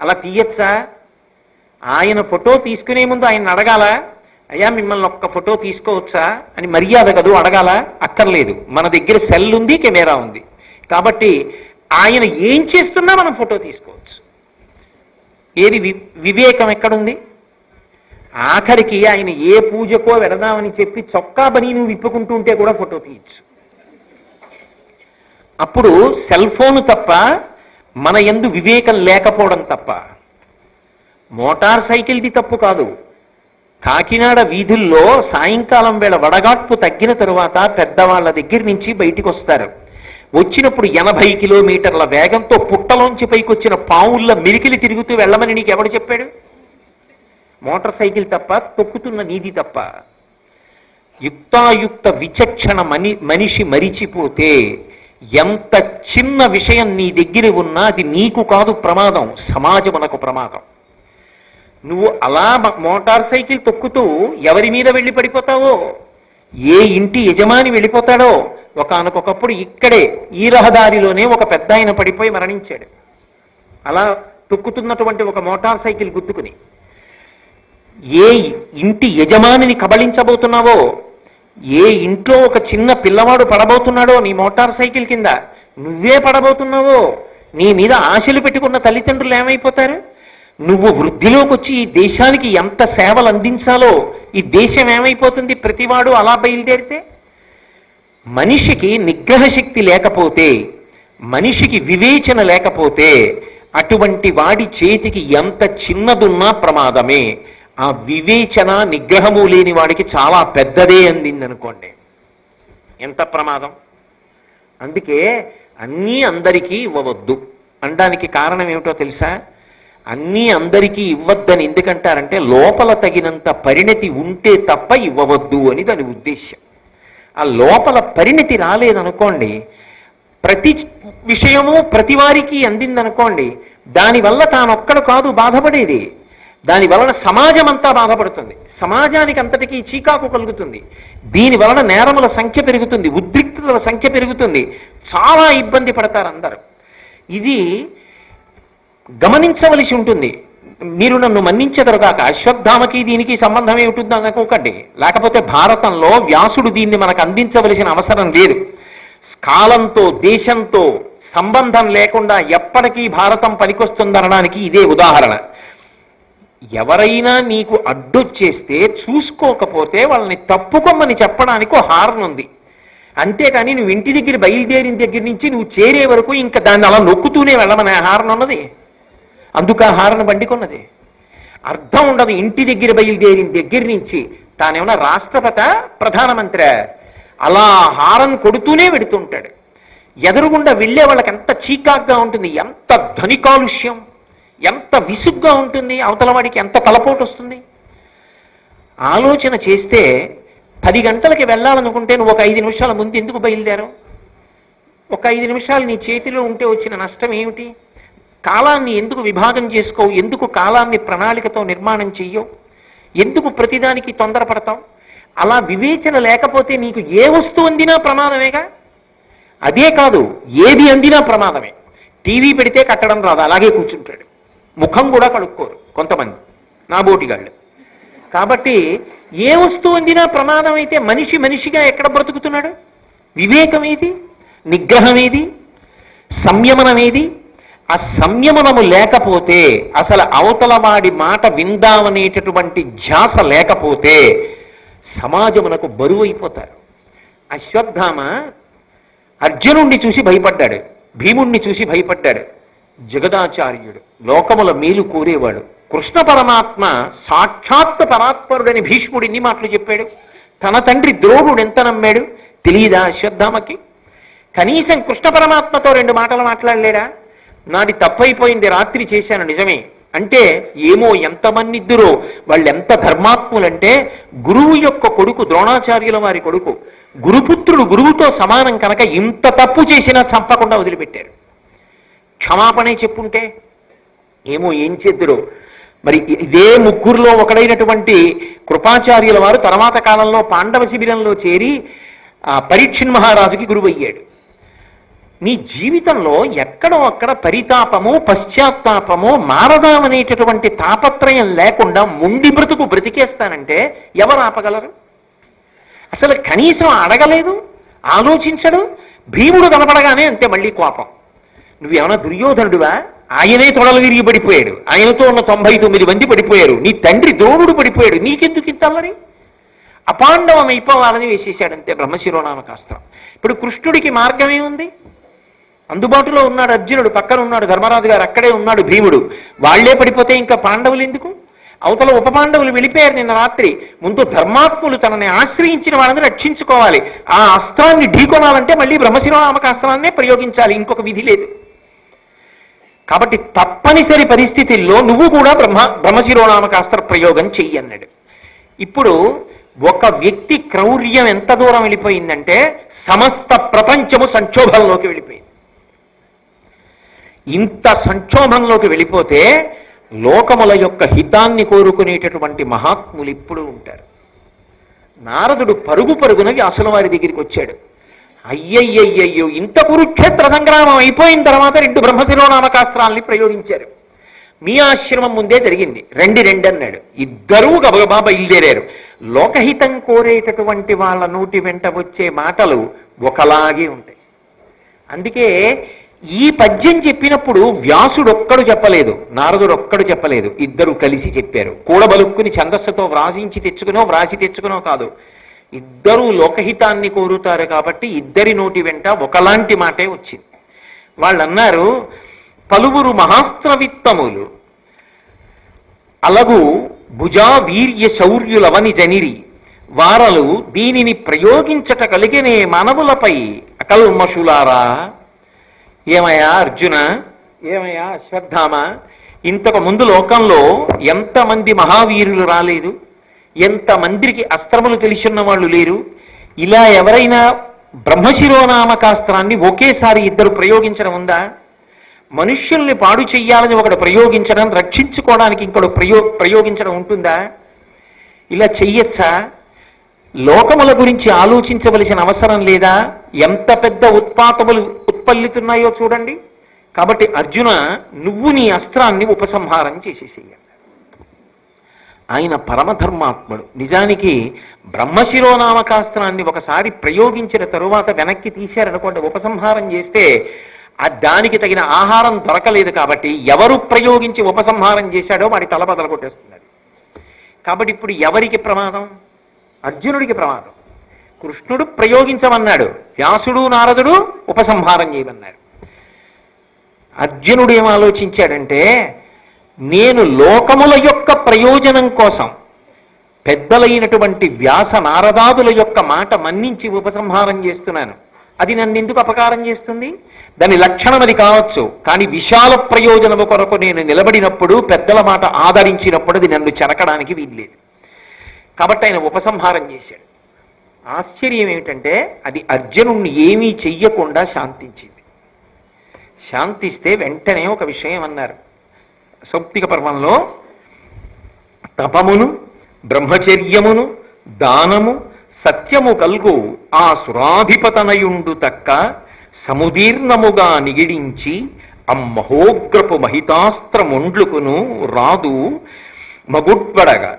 అలా తీయచ్చా? ఆయన ఫోటో తీసుకునే ముందు ఆయన అడగాల, అయ్యా మిమ్మల్ని ఒక్క ఫోటో తీసుకోవచ్చా అని. మర్యాద కదూ, అడగాల? అక్కర్లేదు. మన దగ్గర సెల్ ఉంది, కెమెరా ఉంది కాబట్టి ఆయన ఏం చేస్తున్నా మనం ఫోటో తీసుకోవచ్చు. ఏది వివేకం ఎక్కడుంది? ఆఖరికి ఆయన ఏ పూజకో వెడదామని చెప్పి చొక్కా బనీను విప్పుకుంటూ ఉంటే కూడా ఫోటో తీయచ్చు. అప్పుడు సెల్ ఫోను తప్ప, మన యందు వివేకం లేకపోవడం తప్ప. మోటార్ సైకిల్ది తప్పు కాదు. కాకినాడ వీధుల్లో సాయంకాలం వేళ వడగాట్పు తగ్గిన తరువాత పెద్దవాళ్ల దగ్గర నుంచి బయటికి వస్తారు. వచ్చినప్పుడు 80 కిలోమీటర్ల వేగంతో పుట్టలోంచి పైకొచ్చిన పావుల్లో మిరికిలి తిరుగుతూ వెళ్ళమని నీకు ఎవడు చెప్పాడు? మోటార్ సైకిల్ తప్ప, తొక్కుతున్న నీది తప్ప. యుక్తాయుక్త విచక్షణ మనిషి మరిచిపోతే ఎంత చిన్న విషయం నీ దగ్గర ఉన్నా అది నీకు కాదు ప్రమాదం, సమాజమునకు ప్రమాదం. నువ్వు అలా మోటార్ సైకిల్ తొక్కుతూ ఎవరి మీద వెళ్ళి పడిపోతావో, ఏ ఇంటి యజమాని వెళ్ళిపోతాడో. ఒకానొకప్పుడు ఇక్కడే ఈ రహదారిలోనే ఒక పెద్ద ఆయన పడిపోయి మరణించాడు. అలా తొక్కుతున్నటువంటి ఒక మోటార్ సైకిల్ గుద్దుకుని. ఏ ఇంటి యజమానిని కబళించబోతున్నావో, ఏ ఇంట్లో ఒక చిన్న పిల్లవాడు పడబోతున్నాడో నీ మోటార్ సైకిల్ కింద, నువ్వే పడబోతున్నావో, నీ మీద ఆశలు పెట్టుకున్న తల్లిదండ్రులు ఏమైపోతారు? నువ్వు వృద్ధిలోకి వచ్చి ఈ దేశానికి ఎంత సేవలు అందించాలో ఈ దేశం ఏమైపోతుంది ప్రతివాడు అలా బయలుదేరితే? మనిషికి నిగ్రహ శక్తి లేకపోతే, మనిషికి వివేచన లేకపోతే అటువంటి వాడి చేతికి ఎంత చిన్నదున్నా ప్రమాదమే. ఆ వివేచన నిగ్రహము లేని వాడికి చాలా పెద్దదే అందిందనుకోండి, ఎంత ప్రమాదం. అందుకే అన్నీ అందరికీ ఇవ్వవద్దు అనడానికి కారణం ఏమిటో తెలుసా? అన్నీ అందరికీ ఇవ్వద్దని ఎందుకంటారంటే లోపల తగినంత పరిణతి ఉంటే తప్ప ఇవ్వవద్దు అని దాని ఉద్దేశ్యం. ఆ లోపల పరిణతి రాలేదనుకోండి, ప్రతి విషయము ప్రతి వారికి అందిందనుకోండి, దానివల్ల తానొక్కడు కాదు బాధపడేది, దానివలన సమాజం అంతా బాధపడుతుంది. సమాజానికి అంతటికీ చీకాకు కలుగుతుంది. దీని వలన నేరముల సంఖ్య పెరుగుతుంది, ఉద్రిక్తతల సంఖ్య పెరుగుతుంది, చాలా ఇబ్బంది పడతారు అందరూ. ఇది గమనించవలసి ఉంటుంది. మీరు నన్ను మన్నించెదరుగాక, అశ్వత్థామకి దీనికి సంబంధం ఏమిటి అనుకోకండి. లేకపోతే భారతంలో వ్యాసుడు దీన్ని మనకు అందించవలసిన అవసరం లేదు. కాలంతో దేశంతో సంబంధం లేకుండా ఎప్పటికీ భారతం పనికొస్తుందనడానికి ఇదే ఉదాహరణ. ఎవరైనా నీకు అడ్డొచ్చేస్తే చూసుకోకపోతే వాళ్ళని తప్పుకోమని చెప్పడానికి ఓ హారన్ ఉంది. అంతేకాని నువ్వు ఇంటి దగ్గర బయలుదేరిన దగ్గర నుంచి నువ్వు చేరే వరకు ఇంకా దాన్ని అలా నొక్కుతూనే వెళ్ళమని ఆ హారన్ ఉన్నది. అందుకు ఆ హారన్ బండికొన్నది. అర్థం ఉండదు. ఇంటి దగ్గర బయలుదేరిన దగ్గర నుంచి తానేమన్నా రాష్ట్రపతి ప్రధానమంత్రి అలా హారన్ కొడుతూనే వెడుతుంటాడు. ఎదురుగుండా వెళ్ళే వాళ్ళకి ఎంత చీకాగ్గా ఉంటుంది, ఎంత ధ్వని కాలుష్యం, ఎంత విసుగ్గా ఉంటుంది, అవతల వాడికి ఎంత తలపోటు వస్తుంది. ఆలోచన చేస్తే 10 గంటలకి వెళ్ళాలనుకుంటే నువ్వు ఒక 5 నిమిషాల ముందు ఎందుకు బయలుదేరావు? ఒక 5 నిమిషాలు నీ చేతిలో ఉంటే వచ్చిన నష్టం ఏమిటి? కాలాన్ని ఎందుకు విభాగం చేసుకోవు? ఎందుకు కాలాన్ని ప్రణాళికతో నిర్మాణం చెయ్యవు? ఎందుకు ప్రతిదానికి తొందరపడతావు? అలా వివేచన లేకపోతే నీకు ఏ వస్తువు అందినా ప్రమాదమేగా. అదే కాదు, ఏది అందినా ప్రమాదమే. టీవీ పెడితే కట్టడం రాదు, అలాగే కూర్చుంటాడు. ముఖం కూడా కడుక్కోరు కొంతమంది నాబోటిగాళ్ళు. కాబట్టి ఏ వస్తువు అందినా ప్రమాదం అయితే మనిషిగా ఎక్కడ బ్రతుకుతున్నాడు? వివేకం ఏది? నిగ్రహం ఏది? సంయమనం ఏది? ఆ సంయమనము లేకపోతే, అసలు అవతల వాడి మాట విందామనేటటువంటి ధ్యాస లేకపోతే సమాజమునకు బరువు అయిపోతారు. అశ్వత్థామ అర్జునుణ్ణి చూసి భయపడ్డాడు, భీముణ్ణి చూసి భయపడ్డాడు. జగదాచార్యుడు, లోకముల మేలు కోరేవాడు, కృష్ణ పరమాత్మ సాక్షాత్ పరాత్పరుడని భీష్ముడు ఇన్ని మాటలు చెప్పాడు. తన తండ్రి ద్రోణుడు ఎంత నమ్మాడు తెలియదా అశ్వత్థామకి? కనీసం కృష్ణ పరమాత్మతో 2 మాటలు మాట్లాడలేడా? నాది తప్పైపోయింది, రాత్రి చేశాను నిజమే అంటే, ఏమో ఎంతమంది ఇద్దరో వాళ్ళు ఎంత ధర్మాత్ములంటే, గురువు యొక్క కొడుకు ద్రోణాచార్యుల వారి కొడుకు, గురుపుత్రుడు గురువుతో సమానం కనుక ఇంత తప్పు చేసినా చంపకుండా వదిలిపెట్టారు. క్షమాపణే చెప్పుంటే ఏమో ఏం చేద్దురో. మరి ఇదే ముగ్గురులో ఒకడైనటువంటి కృపాచార్యుల వారు తర్వాత కాలంలో పాండవ శిబిరంలో చేరి పరీక్షణ్ మహారాజుకి గురువయ్యాడు. నీ జీవితంలో ఎక్కడో అక్కడ పరితాపము, పశ్చాత్తాపము, మారదామనేటటువంటి తాపత్రయం లేకుండా ముండి బ్రతుకు బ్రతికేస్తానంటే ఎవరు ఆపగలరు? అసలు కనీసం అడగలేదు, ఆలోచించడు. భీముడు కనపడగానే అంతే మళ్ళీ కోపం. నువ్వేమన్నా దుర్యోధనుడువా? ఆయనే తొడలు విరిగి పడిపోయాడు, ఆయనతో ఉన్న 99 మంది పడిపోయారు, నీ తండ్రి ద్రోణుడు పడిపోయాడు, నీకెందుకు ఇంతల్లరి? అపాండవం అయిపోవాలని వేసేశాడంతే బ్రహ్మశిరోనామకాస్త్రం. ఇప్పుడు కృష్ణుడికి మార్గం ఏముంది? అందుబాటులో ఉన్నాడు అర్జునుడు, పక్కన ఉన్నాడు ధర్మరాజు గారు, అక్కడే ఉన్నాడు భీముడు. వాళ్లే పడిపోతే ఇంకా పాండవులు ఎందుకు? అవతల ఉప పాండవులు వెళ్ళిపోయారు నిన్న రాత్రి. ముందు ధర్మాత్ములు తనని ఆశ్రయించిన వాళ్ళని రక్షించుకోవాలి. ఆ అస్త్రాన్ని ఢీకొనాలంటే మళ్ళీ బ్రహ్మశిరోనామకాస్త్రాన్నే ప్రయోగించాలి, ఇంకొక విధి లేదు. కాబట్టి తప్పనిసరి పరిస్థితుల్లో నువ్వు కూడా బ్రహ్మశిరోనామకాస్త్ర ప్రయోగం చెయ్యి అన్నాడు. ఇప్పుడు ఒక వ్యక్తి క్రౌర్యం ఎంత దూరం వెళ్ళిపోయిందంటే సమస్త ప్రపంచము సంక్షోభంలోకి వెళ్ళిపోయింది. ఇంత సంక్షోభంలోకి వెళ్ళిపోతే లోకముల యొక్క హితాన్ని కోరుకునేటటువంటి మహాత్ములు ఇప్పుడు ఉంటారు. నారదుడు పరుగున వ్యాసుల వారి దగ్గరికి వచ్చాడు. అయ్యయ్యయ్యో, ఇంత కురుక్షేత్ర సంగ్రామం అయిపోయిన తర్వాత 2 బ్రహ్మశిరోనామకాస్త్రాల్ని ప్రయోగించారు. మీ ఆశ్రమం ముందే జరిగింది, రెండు అన్నాడు. ఇద్దరూ గబగబా బయలుదేరారు. లోకహితం కోరేటటువంటి వాళ్ళ నోటి వెంట వచ్చే మాటలు ఒకలాగే ఉంటాయి. అందుకే ఈ పద్యం చెప్పినప్పుడు వ్యాసుడొక్కడు చెప్పలేదు, నారదుడొక్కడు చెప్పలేదు, ఇద్దరు కలిసి చెప్పారు. కూడబలుక్కుని ఛందస్సుతో వ్రాసి తెచ్చుకునో కాదు, ఇద్దరూ లోకహితాన్ని కోరుతారు కాబట్టి ఇద్దరి నోటి వెంట ఒకలాంటి మాటే వచ్చింది. వాళ్ళు అన్నారు, పలువురు మహాస్త్రవిత్తములు అలగు భుజా వీర్య శౌర్యులవని జనిరి వారలు దీనిని ప్రయోగించట కలిగినే మానవులపై అకల్మషులారా. ఏమయ్యా అర్జున, ఏమయ్యా అశ్వత్థామ, ఇంతకు ముందు లోకంలో ఎంతమంది మహావీరులు రాలేదు, ఎంతమందికి అస్త్రములు తెలిసిన వాళ్ళు లేరు. ఇలా ఎవరైనా బ్రహ్మశిరోనామకాస్త్రాన్ని ఒకేసారి ఇద్దరు ప్రయోగించడం ఉందా? మనుష్యుల్ని పాడు చెయ్యాలని ఒకడు ప్రయోగించడం, రక్షించుకోవడానికి ఇంకొకడు ప్రయోగించడం ఉంటుందా? ఇలా చెయ్యొచ్చా? లోకముల గురించి ఆలోచించవలసిన అవసరం లేదా? ఎంత పెద్ద ఉత్పాతములు ఉత్పల్లితున్నాయో చూడండి. కాబట్టి అర్జున, నువ్వు నీ అస్త్రాన్ని ఉపసంహారం చేసేసేయ. ఆయన పరమధర్మాత్ముడు. నిజానికి బ్రహ్మశిరోనామకాస్త్రాన్ని ఒకసారి ప్రయోగించిన తరువాత వెనక్కి తీశారనుకోండి, ఉపసంహారం చేస్తే దానికి తగిన ఆహారం దొరకలేదు కాబట్టి ఎవరు ప్రయోగించి ఉపసంహారం చేశాడో వాడి తల బదలు కొట్టేస్తున్నది. కాబట్టి ఇప్పుడు ఎవరికి ప్రమాదం? అర్జునుడికి ప్రమాదం. కృష్ణుడు ప్రయోగించమన్నాడు, వ్యాసుడు నారదుడు ఉపసంహారం చేయమన్నారు. అర్జునుడు ఏం ఆలోచించాడంటే, నేను లోకముల యొక్క ప్రయోజనం కోసం పెద్దలైనటువంటి వ్యాస నారదాదుల యొక్క మాట మన్నించి ఉపసంహారం చేస్తున్నాను. అది నన్ను ఎందుకు అపకారం చేస్తుంది? దాని లక్షణం అది కావచ్చు, కానీ విశాల ప్రయోజనము కొరకు నేను నిలబడినప్పుడు, పెద్దల మాట ఆదరించినప్పుడు అది నన్ను చెరకడానికి వీల్లేదు. కాబట్టి ఆయన ఉపసంహారం చేశాడు. ఆశ్చర్యం ఏమిటంటే, అది అర్జునుణ్ణి ఏమీ చెయ్యకుండా శాంతించింది. శాంతిస్తే వెంటనే ఒక విషయం అన్నారు సౌప్తిక పర్వంలో, తపమును బ్రహ్మచర్యమును దానము సత్యము కల్గు ఆ సురాధిపతనయుండు తక్క సముదీర్ణముగా నిగిడించి అమ్మహోగ్రపు మహితాస్త్రముండ్లుకును రాదు మగుడ్వడగా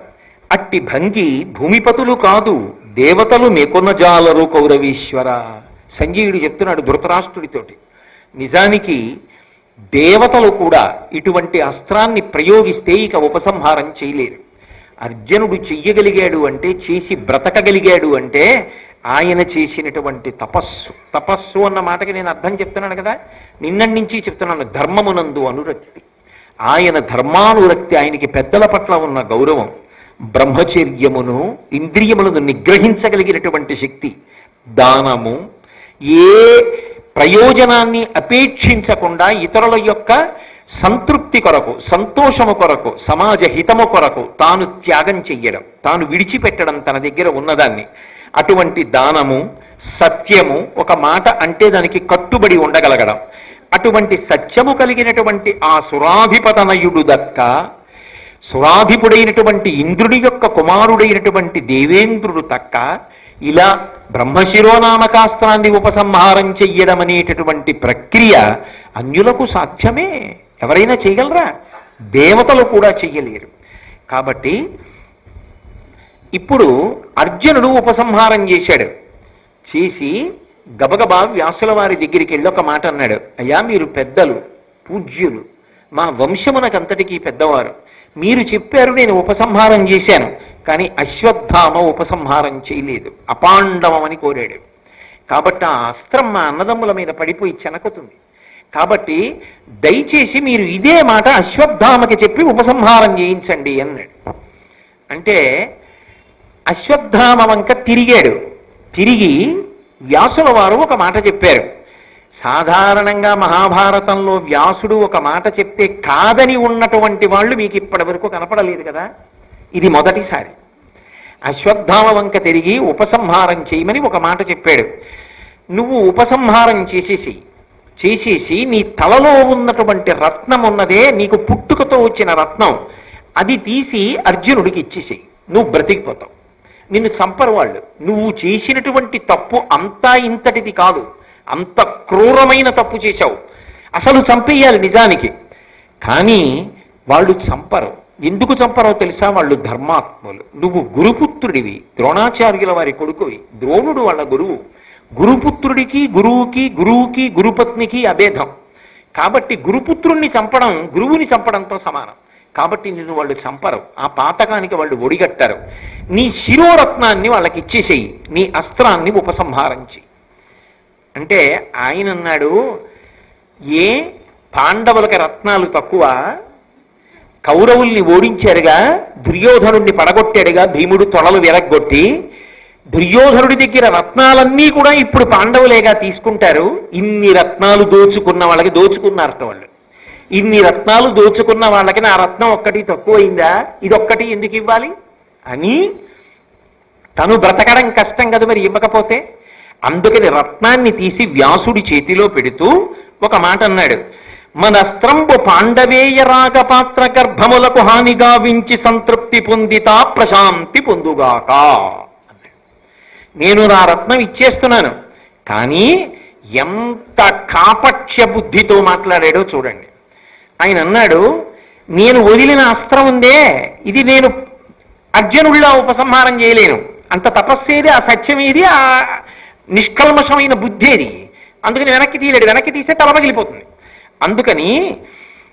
అట్టి భంగి భూమిపతులు కాదు దేవతలు మేకొనజాలరు కౌరవీశ్వర. సంజయుడు చెప్తున్నాడు ధృతరాష్ట్రుడితోటి, నిజానికి దేవతలు కూడా ఇటువంటి అస్త్రాన్ని ప్రయోగిస్తే ఇక ఉపసంహారం చేయలేరు. అర్జునుడు చెయ్యగలిగాడు అంటే, చేసి బ్రతకగలిగాడు అంటే ఆయన చేసినటువంటి తపస్సు. తపస్సు అన్న మాటకి నేను అర్థం చెప్తున్నాను కదా, నిన్నటి నుంచి చెప్తున్నాను, ధర్మమునందు అనురక్తి. ఆయన ధర్మానురక్తి, ఆయనకి పెద్దల పట్ల ఉన్న గౌరవం, బ్రహ్మచర్యమును ఇంద్రియములను నిగ్రహించగలిగినటువంటి శక్తి, దానము, ఏ ప్రయోజనాన్ని అపేక్షించకుండా ఇతరుల యొక్క సంతృప్తి కొరకు, సంతోషము కొరకు, సమాజ హితము కొరకు తాను త్యాగం చెయ్యడం, తాను విడిచిపెట్టడం తన దగ్గర ఉన్నదాన్ని. అటువంటి దానము, సత్యము, ఒక మాట అంటే దానికి కట్టుబడి ఉండగలగడం, అటువంటి సత్యము కలిగినటువంటి ఆ సురాధిపతనయుడు దక్క, సురాధిపుడైనటువంటి ఇంద్రుడి యొక్క కుమారుడైనటువంటి దేవేంద్రుడు తక్క, ఇలా బ్రహ్మశిరోనామకాస్త్రాన్ని ఉపసంహారం చెయ్యడం అనేటటువంటి ప్రక్రియ అన్యులకు సాధ్యమే. ఎవరైనా చేయగలరా? దేవతలు కూడా చెయ్యలేరు. కాబట్టి ఇప్పుడు అర్జునుడు ఉపసంహారం చేశాడు. చేసి గబగబా వ్యాసుల వారి దగ్గరికి వెళ్ళి ఒక మాట అన్నాడు, అయ్యా మీరు పెద్దలు, పూజ్యులు, మా వంశమునకంతటికీ పెద్దవారు, మీరు చెప్పారు, నేను ఉపసంహారం చేశాను, కానీ అశ్వత్థామ ఉపసంహారం చేయలేదు, అపాండవమని కోరాడు. కాబట్టి ఆ అస్త్రం మా అన్నదమ్ముల మీద పడిపోయి చెనకుతుంది. కాబట్టి దయచేసి మీరు ఇదే మాట అశ్వత్థామకి చెప్పి ఉపసంహారం చేయించండి అన్నాడు. అంటే అశ్వత్థామ వంక తిరిగాడు. తిరిగి వ్యాసుల వారు ఒక మాట చెప్పారు. సాధారణంగా మహాభారతంలో వ్యాసుడు ఒక మాట చెప్తే కాదని ఉన్నటువంటి వాళ్ళు మీకు ఇప్పటి వరకు కనపడలేదు కదా, ఇది మొదటిసారి. అశ్వత్థామ వంక తిరిగి ఉపసంహారం చేయమని ఒక మాట చెప్పాడు. నువ్వు ఉపసంహారం చేసేసి నీ తలలో ఉన్నటువంటి రత్నం ఉన్నదే, నీకు పుట్టుకతో వచ్చిన రత్నం, అది తీసి అర్జునుడికి ఇచ్చేసేయి, నువ్వు బ్రతికిపోతావు. నిన్ను చంపరు వాళ్ళు. నువ్వు చేసినటువంటి తప్పు అంతా ఇంతటిది కాదు, అంత క్రూరమైన తప్పు చేశావు, అసలు చంపేయాలి నిజానికి. కానీ వాళ్ళు చంపరు. ఎందుకు చంపరో తెలుసా? వాళ్ళు ధర్మాత్ములు. నువ్వు గురుపుత్రుడివి, ద్రోణాచార్యుల వారి కొడుకువి, ద్రోణుడు వాళ్ళ గురువు. గురుపుత్రుడికి గురువుకి గురుపత్నికి అభేదం. కాబట్టి గురుపుత్రుణ్ణి చంపడం గురువుని చంపడంతో సమానం. కాబట్టి నిన్ను వాళ్ళు చంపరు, ఆ పాతకానికి వాళ్ళు ఒడిగట్టారు. నీ శిరోరత్నాన్ని వాళ్ళకి ఇచ్చేసేయి, నీ అస్త్రాన్ని ఉపసంహారించి అంటే ఆయన అన్నాడు, ఏ పాండవులకి రత్నాలు తక్కువ? కౌరవుల్ని ఓడించారుగా, దుర్యోధనుడిని పడగొట్టాడుగా భీముడు తొడలు విరగ్గొట్టి. దుర్యోధనుడి దగ్గర రత్నాలన్నీ కూడా ఇప్పుడు పాండవులేగా తీసుకుంటారు. ఇన్ని రత్నాలు దోచుకున్న వాళ్ళకి దోచుకున్నారట వాళ్ళు. ఇన్ని రత్నాలు దోచుకున్న వాళ్ళకి నా రత్నం ఒక్కటి తక్కువైందా, ఇదొక్కటి ఎందుకు ఇవ్వాలి అని తను బ్రతకడం కష్టం కదా మరి ఇవ్వకపోతే. అందుకని రత్నాన్ని తీసి వ్యాసుడి చేతిలో పెడుతూ ఒక మాట అన్నాడు, మనస్త్రంబు పాండవేయ రాగపాత్ర గర్భములకు హానిగా వించి సంతృప్తి పొందితా ప్రశాంతి పొందుగాక. నేను నా రత్నం ఇచ్చేస్తున్నాను, కానీ ఎంత కాపక్ష్య బుద్ధితో మాట్లాడాడో చూడండి. ఆయన అన్నాడు, నేను వదిలిన అస్త్రం ఉందే, ఇది నేను అర్జునుడిలా ఉపసంహారం చేయలేను. అంత తపస్సేది, ఆ సత్యమేది, ఆ నిష్కల్మషమైన బుద్ధేది. అందుకని వెనక్కి తీయలేడు, వెనక్కి తీస్తే తల పగిలిపోతుంది. అందుకని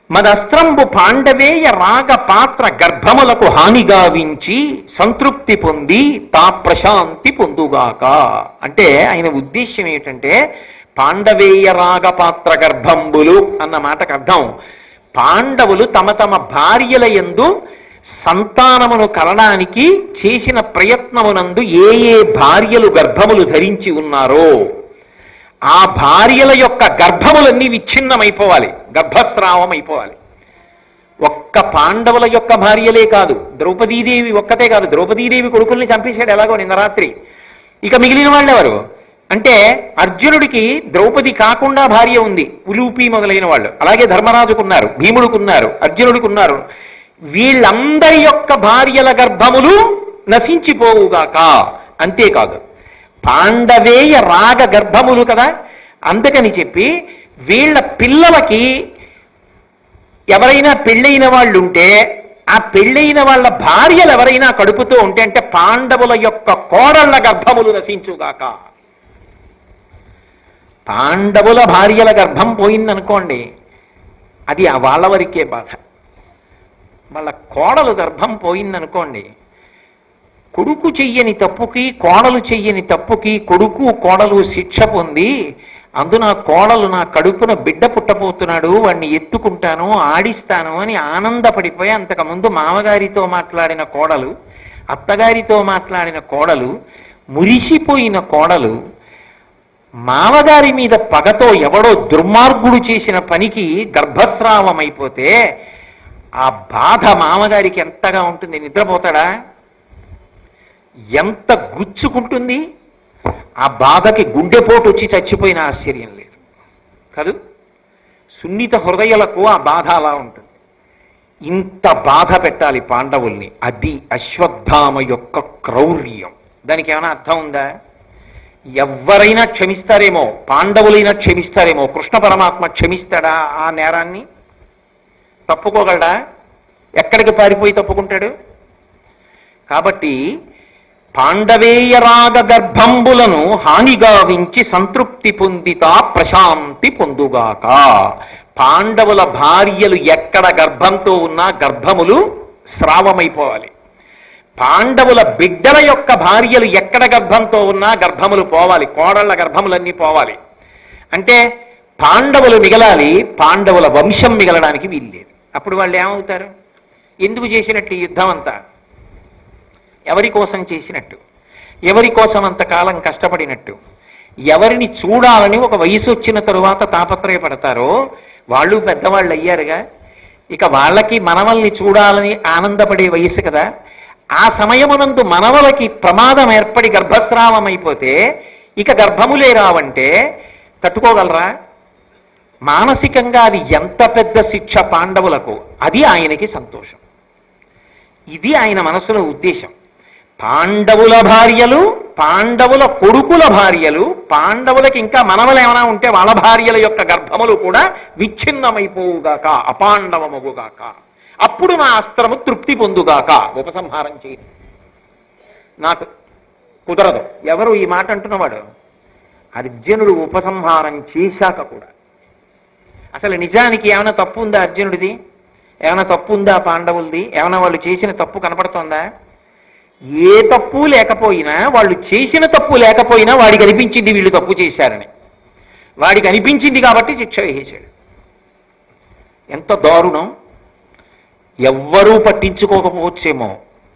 మదస్త్రంబు పాండవేయ రాగ పాత్ర గర్భములకు హాని గావించి సంతృప్తి పొంది తా ప్రశాంతి పొందుగాక. అంటే ఆయన ఉద్దేశ్యం ఏమిటంటే పాండవేయ రాగ పాత్ర గర్భంబులు అన్న మాటకు అర్థం పాండవులు తమ తమ భార్యల యందు సంతానమును కలడానికి చేసిన ప్రయత్నమునందు ఏ ఏ భార్యలు గర్భములు ధరించి ఉన్నారో ఆ భార్యల యొక్క గర్భములన్నీ విచ్ఛిన్నమైపోవాలి, గర్భస్రావం అయిపోవాలి. ఒక్క పాండవుల యొక్క భార్యలే కాదు, ద్రౌపదీదేవి ఒక్కతే కాదు, ద్రౌపదీదేవి కొడుకుల్ని చంపేశాడు ఎలాగో నిన్న రాత్రి. ఇక మిగిలిన వాళ్ళెవరు అంటే అర్జునుడికి ద్రౌపది కాకుండా భార్య ఉంది, ఉలూపి మొదలైన వాళ్ళు, అలాగే ధర్మరాజుకున్నారు, భీముడికున్నారు, అర్జునుడికున్నారు. వీళ్ళందరి యొక్క భార్యల గర్భములు నశించిపోవుగాక. అంతేకాదు పాండవేయ రాగ గర్భములు కదా, అందుకని చెప్పి వీళ్ళ పిల్లలకి ఎవరైనా పెళ్ళైన వాళ్ళు ఉంటే ఆ పెళ్ళైన వాళ్ళ భార్యలు ఎవరైనా కడుపుతూ ఉంటే అంటే పాండవుల యొక్క కోడళ్ల గర్భములు నశించుగాక. పాండవుల భార్యల గర్భం పోయిందనుకోండి, అది వాళ్ళ వరకే బాధ. వాళ్ళ కోడలు గర్భం పోయిందనుకోండి, కొడుకు చెయ్యని తప్పుకి కోడలు చెయ్యని తప్పుకి కొడుకు కోడలు శిక్ష పొంది అందున కోడలు నా కడుపున బిడ్డ పుట్టబోతున్నాడు, వాడిని ఎత్తుకుంటాను ఆడిస్తాను అని ఆనందపడిపోయి అంతకుముందు మామగారితో మాట్లాడిన కోడలు, అత్తగారితో మాట్లాడిన కోడలు, మురిసిపోయిన కోడలు మామగారి మీద పగతో ఎవడో దుర్మార్గుడు చేసిన పనికి గర్భస్రావం అయిపోతే ఆ బాధ మామగారికి ఎంతగా ఉంటుంది. నిద్రపోతాడా? ఎంత గుచ్చుకుంటుంది. ఆ బాధకి గుండెపోటు వచ్చి చచ్చిపోయిన ఆశ్చర్యం లేదు కాదు. సున్నిత హృదయాలకు ఆ బాధ అలా ఉంటుంది. ఇంత బాధ పెట్టాలి పాండవుల్ని, అది అశ్వత్థామ యొక్క క్రౌర్యం. దానికి ఏమైనా అర్థం ఉందా? ఎవరైనా క్షమిస్తారేమో, పాండవులైనా క్షమిస్తారేమో, కృష్ణ పరమాత్మ క్షమిస్తాడా ఆ నేరాన్ని? తప్పుకోగలడా? ఎక్కడికి పారిపోయి తప్పుకుంటాడు? కాబట్టి పాండవేయ రాగ గర్భంబులను హానిగావించి సంతృప్తి పొందితా ప్రశాంతి పొందుగాక. పాండవుల భార్యలు ఎక్కడ గర్భంతో ఉన్నా గర్భములు స్రావమైపోవాలి. పాండవుల బిడ్డల యొక్క భార్యలు ఎక్కడ గర్భంతో ఉన్నా గర్భములు పోవాలి, కోడళ్ల గర్భములన్నీ పోవాలి. అంటే పాండవులు మిగలాలి, పాండవుల వంశం మిగలడానికి వీల్లేదు. అప్పుడు వాళ్ళు ఏమవుతారు? ఎందుకు చేసినట్టు ఈ యుద్ధం అంతా? ఎవరి కోసం చేసినట్టు? ఎవరి కోసం అంతకాలం కష్టపడినట్టు? ఎవరిని చూడాలని ఒక వయసు వచ్చిన తరువాత తాపత్రయపడతారో వాళ్ళు పెద్దవాళ్ళు అయ్యారుగా, ఇక వాళ్ళకి మనవల్ని చూడాలని ఆనందపడే వయసు కదా. ఆ సమయమునందు మనవలకి ప్రమాదం ఏర్పడి గర్భస్రావం అయిపోతే ఇక గర్భములే రావంటే తట్టుకోగలరా? మానసికంగా అది ఎంత పెద్ద శిక్ష పాండవులకు, అది ఆయనకి సంతోషం. ఇది ఆయన మనసులో ఉద్దేశం. పాండవుల భార్యలు, పాండవుల కొడుకుల భార్యలు, పాండవులకి ఇంకా మనవలు ఏమైనా ఉంటే వాళ్ళ భార్యల యొక్క గర్భములు కూడా విచ్ఛిన్నమైపోవుగాక, అపాండవమగుగాక. అప్పుడు నా అస్త్రము తృప్తి పొందుగాక. ఉపసంహారం చేయి. నాకు కుదరదు. ఎవరు ఈ మాట అంటున్నవాడు? అర్జునుడు ఉపసంహారం చేశాక కూడా. అసలు నిజానికి ఏమైనా తప్పు ఉందా అర్జునుడిది? ఏమైనా తప్పు ఉందా పాండవులది? ఏమైనా వాళ్ళు చేసిన తప్పు కనపడుతోందా? ఏ తప్పు లేకపోయినా, వాళ్ళు చేసిన తప్పు లేకపోయినా వాడికి అనిపించింది వీళ్ళు తప్పు చేశారని. వాడికి అనిపించింది కాబట్టి శిక్ష వేసేశాడు. ఎంత దారుణం! ఎవ్వరూ పట్టించుకోకపోవచ్చేమో,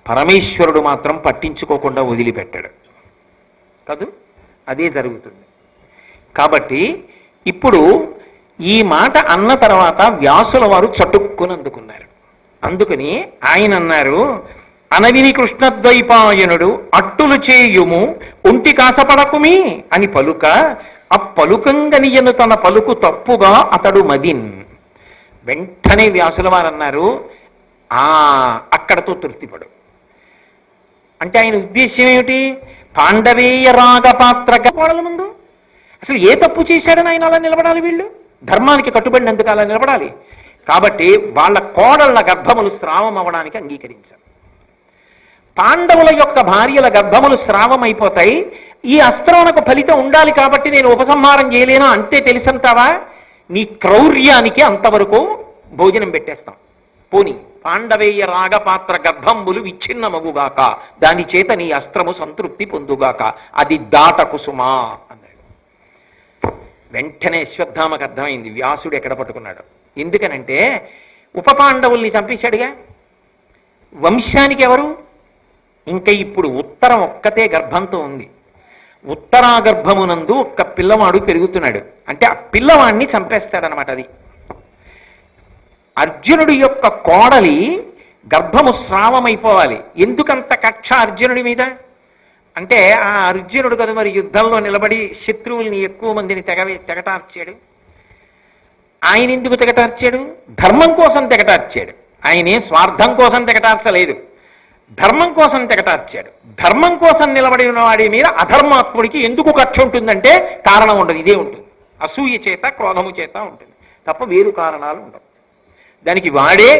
పరమేశ్వరుడు మాత్రం పట్టించుకోకుండా వదిలిపెట్టాడు కాదు. అదే జరుగుతుంది. కాబట్టి ఇప్పుడు ఈ మాట అన్న తర్వాత వ్యాసుల వారు చటుక్కుని అందుకున్నారు. అందుకని ఆయన అన్నారు, అనవిని కృష్ణద్వైపాయనుడు అట్టులు చేయుము ఒంటి కాసపడకుమి అని పలుక, ఆ పలుకంగనియను తన పలుకు తప్పుగా అతడు మదిన్. వెంటనే వ్యాసుల వారు అన్నారు, అక్కడతో తృప్తిపడు. అంటే ఆయన ఉద్దేశ్యం ఏమిటి? పాండవేయ రాగపాత్ర కోడల ముందు అసలు ఏ తప్పు చేశాడని ఆయన అలా నిలబడాలి? వీళ్ళు ధర్మానికి కట్టుబడినందుకు అలా నిలబడాలి. కాబట్టి వాళ్ళ కోడళ్ల గర్భములు స్రావం అవ్వడానికి అంగీకరించారు. పాండవుల యొక్క భార్యల గర్భములు స్రావం అయిపోతాయి. ఈ అస్త్రానికి ఫలితం ఉండాలి కాబట్టి నేను ఉపసంహారం చేయలేను అంటే తెలుసంటావా? నీ క్రౌర్యానికి అంతవరకు భోజనం పెట్టేస్తాం. పోని పాండవేయ రాగపాత్ర గర్భంబులు విచ్ఛిన్నమగుగాక, దాని చేత నీ అస్త్రము సంతృప్తి పొందుగాక, అది దాట కుసుమా అన్నాడు. వెంటనే అశ్వత్థామకు అర్థమైంది వ్యాసుడు ఎక్కడ పట్టుకున్నాడు. ఎందుకనంటే ఉప పాండవుల్ని చంపేశాడుగా, వంశానికి ఎవరు? ఇంకా ఇప్పుడు ఉత్తరం ఒక్కతే గర్భంతో ఉంది. ఉత్తరా గర్భమునందు ఒక్క పిల్లవాడు పెరుగుతున్నాడు అంటే ఆ పిల్లవాడిని చంపేస్తాడనమాట. అది అర్జునుడి యొక్క కోడలి గర్భము స్రావమైపోవాలి. ఎందుకంత కక్ష అర్జునుడి మీద అంటే ఆ అర్జునుడు కదా మరి యుద్ధంలో నిలబడి శత్రువుల్ని ఎక్కువ మందిని తెగటార్చాడు. ఆయన ఎందుకు తెగటార్చాడు? ధర్మం కోసం తెగటార్చాడు. ఆయనే స్వార్థం కోసం తెగటార్చలేదు, ధర్మం కోసం తెగటార్చాడు. ధర్మం కోసం నిలబడిన వాడి మీద అధర్మాత్ముడికి ఎందుకు కక్ష ఉంటుందంటే కారణం ఉండదు. ఇదే ఉంటుంది, అసూయ చేత క్రోధము చేత ఉంటుంది తప్ప వేరు కారణాలు ఉండవు. దానికి వాడే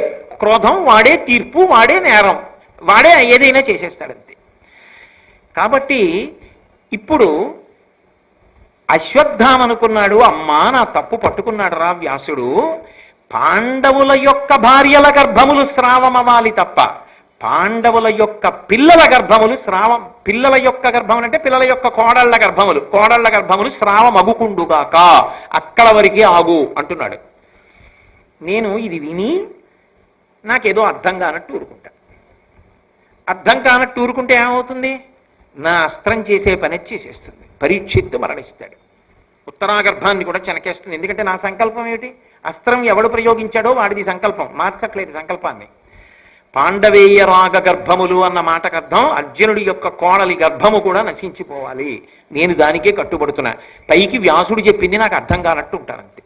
క్రోధం, వాడే తీర్పు, వాడే నేరం, వాడే ఏదైనా చేసేస్తాడంతే. కాబట్టి ఇప్పుడు అశ్వత్థామ అనుకున్నాడు, అమ్మా నా తప్పు పట్టుకున్నాడు రా వ్యాసుడు, పాండవుల యొక్క భార్యల గర్భములు స్రావమవాలి తప్ప పాండవుల యొక్క పిల్లల గర్భములు స్రావం, పిల్లల యొక్క గర్భములు అంటే పిల్లల యొక్క కోడళ్ల గర్భములు స్రావం అగుకుండుగాక, అక్కడ వరకే ఆగు అంటున్నాడు. నేను ఇది విని నాకేదో అర్థం కానట్టు ఊరుకుంటా. అర్థం కానట్టు ఊరుకుంటే ఏమవుతుంది? నా అస్త్రం చేసే పని చేసేస్తుంది. పరీక్షిత్తు మరణిస్తాడు. ఉత్తరాగర్భాన్ని కూడా చెనకేస్తుంది. ఎందుకంటే నా సంకల్పం ఏమిటి? అస్త్రం ఎవడు ప్రయోగించాడో వాడిది సంకల్పం, మార్చట్లేదు సంకల్పాన్ని. పాండవేయ రాగ గర్భములు అన్న మాటకు అర్థం అర్జునుడి యొక్క కోడలి గర్భము కూడా నశించిపోవాలి. నేను దానికే కట్టుబడుతున్నా. పైకి వ్యాసుడు చెప్పింది నాకు అర్థం కానట్టు ఉంటానంతే.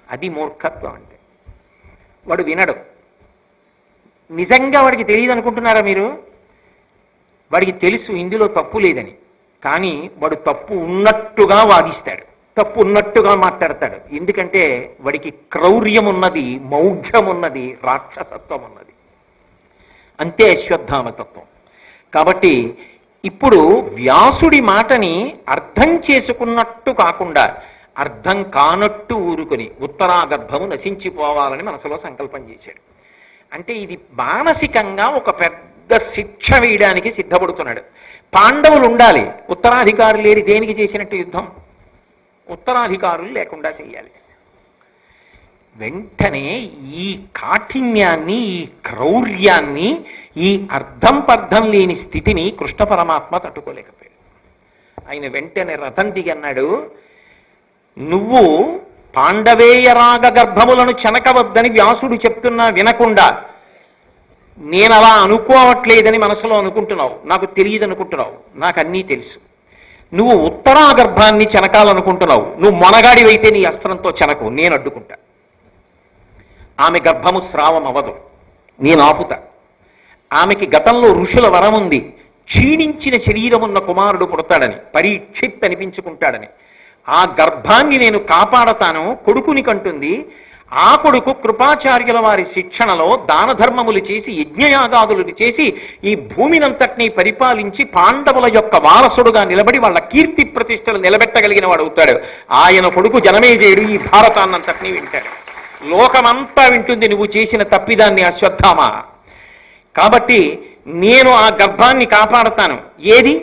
అది మూర్ఖత్వం అంటే. వాడు వినడు. నిజంగా వాడికి తెలియదు అనుకుంటున్నారా మీరు? వాడికి తెలుసు ఇందులో తప్పు లేదని, కానీ వాడు తప్పు ఉన్నట్టుగా వాదిస్తాడు, తప్పు ఉన్నట్టుగా మాట్లాడతాడు. ఎందుకంటే వాడికి క్రౌర్యం ఉన్నది, మౌఢ్యం ఉన్నది, రాక్షసత్వం ఉన్నది. అంతే అశ్వత్థామతత్వం. కాబట్టి ఇప్పుడు వ్యాసుడి మాటని అర్థం చేసుకున్నట్టు కాకుండా అర్థం కానట్టు ఊరుకొని ఉత్తరాగర్భము నశించిపోవాలని మనసులో సంకల్పం చేశాడు. అంటే ఇది మానసికంగా ఒక పెద్ద శిక్ష వేయడానికి సిద్ధపడుతున్నాడు. పాండవులు ఉండాలి, ఉత్తరాధికారులు లేని దేనికి చేసినట్టు యుద్ధం? ఉత్తరాధికారులు లేకుండా చేయాలి. వెంటనే ఈ కాఠిన్యాన్ని, ఈ క్రౌర్యాన్ని, ఈ అర్థం పర్థం లేని స్థితిని కృష్ణ పరమాత్మ తట్టుకోలేకపోయాడు. ఆయన వెంటనే రథం దిగి అన్నాడు, నువ్వు పాండవేయ రాగ గర్భములను చెనకవద్దని వ్యాసుడు చెప్తున్నా వినకుండా నేను అలా అనుకోవట్లేదని మనసులో అనుకుంటున్నావు, నాకు తెలియదు అనుకుంటున్నావు, నాకు అన్నీ తెలుసు. నువ్వు ఉత్తరాగర్భాన్ని చెనకాలనుకుంటున్నావు, నువ్వు మొనగాడివైతే నీ అస్త్రంతో చెనకు, నేను అడ్డుకుంటా. ఆమె గర్భము స్రావం అవ్వదు, నేను ఆపుతా. ఆమెకి గతంలో ఋషుల వరం ఉంది, క్షీణించిన శరీరమున్న కుమారుడు పుడతాడని, పరీక్షిత్ అనిపించుకుంటాడని. ఆ గర్భాన్ని నేను కాపాడతాను కొడుకుని కంటుంది. ఆ కొడుకు కృపాచార్యుల వారి శిక్షణలో దాన ధర్మములు చేసి యజ్ఞయాగాదులు చేసి ఈ భూమినంతటినీ పరిపాలించి పాండవుల యొక్క వారసుడుగా నిలబడి వాళ్ళ కీర్తి ప్రతిష్టలు నిలబెట్టగలిగిన వాడు అవుతాడు. ఆయన కొడుకు జనమేజయుడు ఈ భారతాన్నంతటినీ వింటాడు, లోకమంతా వింటుంది నువ్వు చేసిన తప్పిదాన్ని అశ్వత్థామ. కాబట్టి నేను ఆ గర్భాన్ని కాపాడతాను. ఏది?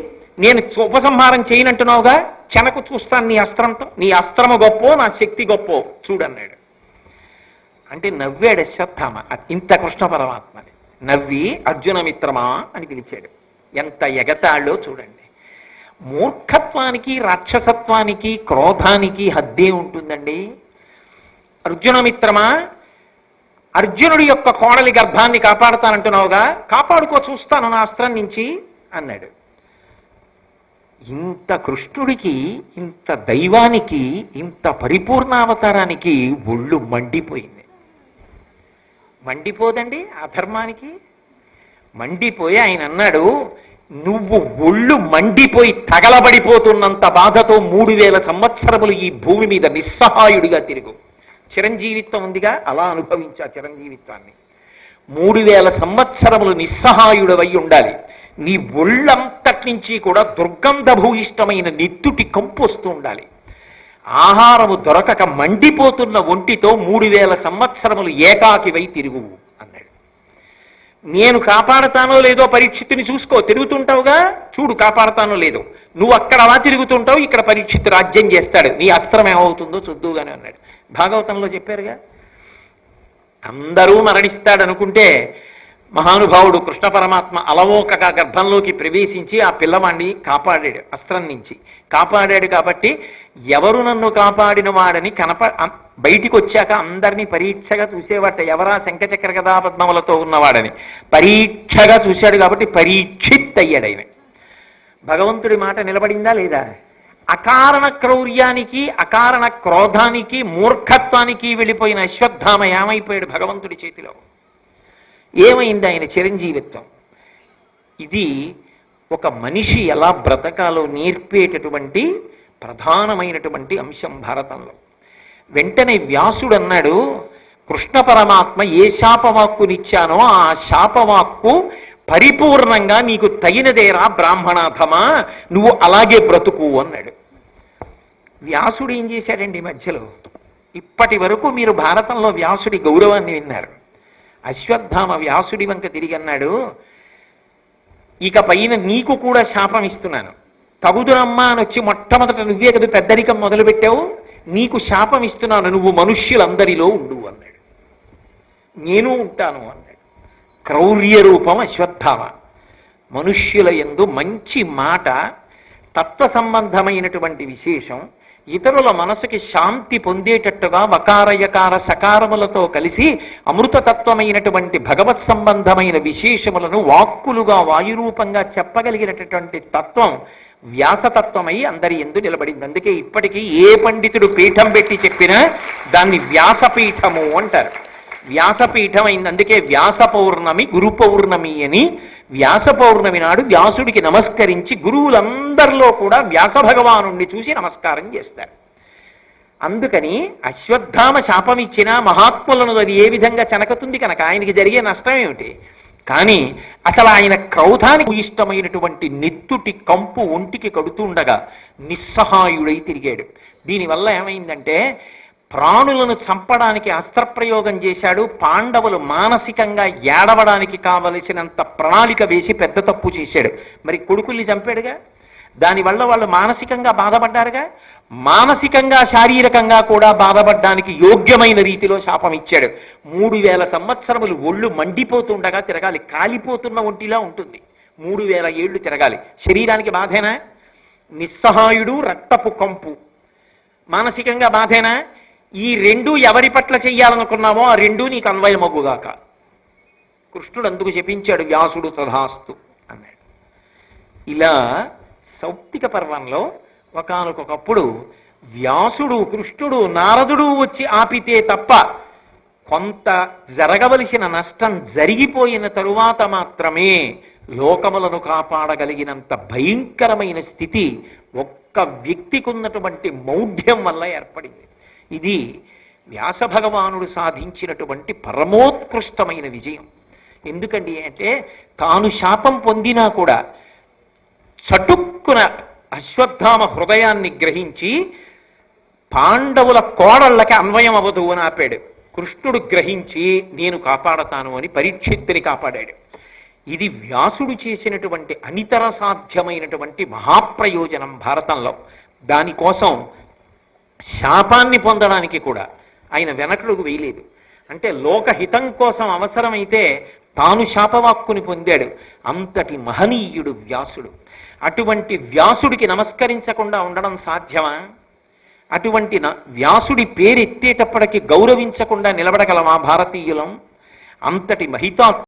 నేను ఉపసంహారం చేయనంటున్నావుగా, చెనకు చూస్తాను నీ అస్త్రంతో. నీ అస్త్రము గొప్పో, నా శక్తి గొప్పో చూడన్నాడు. అంటే నవ్వాడు అశ్వత్థామ. ఇంత కృష్ణ పరమాత్మని నవ్వి అర్జున మిత్రమా అని పిలిచాడు. ఎంత ఎగతాళ్ళో చూడండి. మూర్ఖత్వానికి, రాక్షసత్వానికి, క్రోధానికి హద్దే ఉంటుందండి. అర్జున మిత్రమా, అర్జునుడి యొక్క కోడలి గర్భాన్ని కాపాడుతానంటున్నావుగా, కాపాడుకో చూస్తాను నా అస్త్రం నుంచి అన్నాడు. ఇంత కృష్ణుడికి, ఇంత దైవానికి, ఇంత పరిపూర్ణావతారానికి ఒళ్ళు మండిపోయింది. మండిపోదండి అధర్మానికి? మండిపోయి ఆయన అన్నాడు, నువ్వు ఒళ్ళు మండిపోయి తగలబడిపోతున్నంత బాధతో 3000 సంవత్సరములు ఈ భూమి మీద నిస్సహాయుడిగా తిరుగు. చిరంజీవిత్వం ఉందిగా, అలా అనుభవించా చిరంజీవిత్వాన్ని. 3000 సంవత్సరములు నిస్సహాయుడవై ఉండాలి. నీ ఒళ్ళంతటి నుంచి కూడా దుర్గంధభూయిష్టమైన నెత్తుటి కంపు వస్తూ ఉండాలి. ఆహారము దొరకక మండిపోతున్న ఒంటితో 3000 సంవత్సరములు ఏకాకివై తిరుగువు అన్నాడు. నేను కాపాడతానో లేదో పరీక్షిత్తుని చూసుకో, తిరుగుతుంటావుగా, చూడు కాపాడతానో లేదో. నువ్వు అక్కడ అలా తిరుగుతుంటావు, ఇక్కడ పరీక్షిత్తు రాజ్యం చేస్తాడు, నీ అస్త్రం ఏమవుతుందో చూద్దుగానే అన్నాడు. భాగవతంలో చెప్పారుగా. అందరూ మరణిస్తాడనుకుంటే మహానుభావుడు కృష్ణ పరమాత్మ అలవోకగా గర్భంలోకి ప్రవేశించి ఆ పిల్లవాడిని కాపాడాడు, అస్త్రం నుంచి కాపాడాడు. కాబట్టి ఎవరు నన్ను కాపాడిన వాడని బయటికి వచ్చాక అందరినీ పరీక్షగా చూసేవాట, ఎవరా శంఖచక్ర గదా పద్మములతో ఉన్నవాడని పరీక్షగా చూశాడు. కాబట్టి పరీక్షిత్ అయ్యాడు ఆయన. భగవంతుడి మాట నిలబడిందా లేదా? అకారణ క్రౌర్యానికి, అకారణ క్రోధానికి, మూర్ఖత్వానికి వెళ్ళిపోయిన అశ్వత్థామ ఏమైపోయాడు భగవంతుడి చేతిలో? ఏమైంది ఆయన చిరంజీవిత్వం? ఇది ఒక మనిషి ఎలా బ్రతకాలో నేర్పేటటువంటి ప్రధానమైనటువంటి అంశం భారతంలో. వెంటనే వ్యాసుడు అన్నాడు, కృష్ణ పరమాత్మ ఏ శాపవాక్కునిచ్చానో ఆ శాపవాక్కు పరిపూర్ణంగా నీకు తగినదేరా బ్రాహ్మణాథమా, నువ్వు అలాగే బ్రతుకు అన్నాడు. వ్యాసుడు ఏం చేశాడండి మధ్యలో? ఇప్పటి వరకు మీరు భారతంలో వ్యాసుడి గౌరవాన్ని విన్నారు. అశ్వత్థామ వ్యాసుడి వంక తిరిగి అన్నాడు, ఇక పైన నీకు కూడా శాపం ఇస్తున్నాను. తగుదురమ్మా అని వచ్చి మొట్టమొదట నువ్వే కదా పెద్దరికం మొదలుపెట్టావు, నీకు శాపం ఇస్తున్నాను, నువ్వు మనుష్యులందరిలో ఉండు అన్నాడు. నేను ఉంటాను అన్నాడు. క్రౌర్య రూపం అశ్వత్థామ. మనుష్యుల యందు మంచి మాట, తత్వ సంబంధమైనటువంటి విశేషం, ఇతరుల మనసుకి శాంతి పొందేటట్టుగా వకారయకార సకారములతో కలిసి అమృతతత్వమైనటువంటి భగవత్ సంబంధమైన విశేషములను వాక్కులుగా వాయురూపంగా చెప్పగలిగినటువంటి తత్వం వ్యాసతత్వమై అందరి యందు నిలబడింది. అందుకే ఇప్పటికీ ఏ పండితుడు పీఠం పెట్టి చెప్పినా దాన్ని వ్యాసపీఠము అంటారు. వ్యాసపీఠం అయింది. అందుకే వ్యాస పౌర్ణమి, గురు పౌర్ణమి అని వ్యాస పౌర్ణమి నాడు వ్యాసుడికి నమస్కరించి గురువులందరిలో కూడా వ్యాస భగవానుణ్ణి చూసి నమస్కారం చేస్తారు. అందుకని అశ్వత్థామ శాపం ఇచ్చినా మహాత్ములను అది ఏ విధంగా చెనకుతుంది కనుక ఆయనకి జరిగే నష్టం ఏమిటి? కానీ అసలు ఆయన క్రౌధానికి ఇష్టమైనటువంటి నెత్తుటి కంపు ఒంటికి కడుతుండగా నిస్సహాయుడై తిరిగాడు. దీనివల్ల ఏమైందంటే ప్రాణులను చంపడానికి అస్త్రప్రయోగం చేశాడు. పాండవులు మానసికంగా ఏడవడానికి కావలసినంత ప్రణాళిక వేసి పెద్ద తప్పు చేశాడు. మరి కొడుకుల్ని చంపాడుగా, దానివల్ల వాళ్ళు మానసికంగా బాధపడ్డారుగా. మానసికంగా శారీరకంగా కూడా బాధపడడానికి యోగ్యమైన రీతిలో శాపం ఇచ్చాడు. 3000 సంవత్సరములు ఒళ్ళు మండిపోతుండగా తిరగాలి, కాలిపోతున్న ఒంటిలా ఉంటుంది. 3000 ఏళ్లు తిరగాలి. శరీరానికి బాధేనా? నిస్సహాయుడు, రక్తపు కంపు, మానసికంగా బాధేనా? ఈ రెండు ఎవరి పట్ల చెయ్యాలనుకున్నామో ఆ రెండు నీకు అన్వయమగుగాక. కృష్ణుడు అందుకు చెప్పించాడు, వ్యాసుడు తథాస్తు అన్నాడు. ఇలా సౌప్తిక పర్వంలో ఒకానొకప్పుడు వ్యాసుడు, కృష్ణుడు, నారదుడు వచ్చి ఆపితే తప్ప కొంత జరగవలసిన నష్టం జరిగిపోయిన తరువాత మాత్రమే లోకములను కాపాడగలిగినంత భయంకరమైన స్థితి ఒక్క వ్యక్తికి ఉన్నటువంటి మౌఢ్యం వల్ల ఏర్పడింది. ఇది వ్యాస భగవానుడు సాధించినటువంటి పరమోత్కృష్టమైన విజయం. ఎందుకండి అంటే తాను శాపం పొందినా కూడా చటుక్కున అశ్వత్థామ హృదయాన్ని గ్రహించి పాండవుల కోడళ్ళకి అన్వయం అవ్వదు అని ఆపాడు. కృష్ణుడు గ్రహించి నేను కాపాడతాను అని పరీక్షిత్తుని కాపాడాడు. ఇది వ్యాసుడు చేసినటువంటి అనితర సాధ్యమైనటువంటి మహాప్రయోజనం భారతంలో. దానికోసం శాపాన్ని పొందడానికి కూడా ఆయన వెనకడుగు వేయలేదు. అంటే లోకహితం కోసం అవసరమైతే తాను శాపవాక్కుని పొందాడు. అంతటి మహనీయుడు వ్యాసుడు. అటువంటి వ్యాసుడికి నమస్కరించకుండా ఉండడం సాధ్యమా? అటువంటి వ్యాసుడి పేరెత్తేటప్పటికి గౌరవించకుండా నిలబడగలమా భారతీయులం? అంతటి మహితా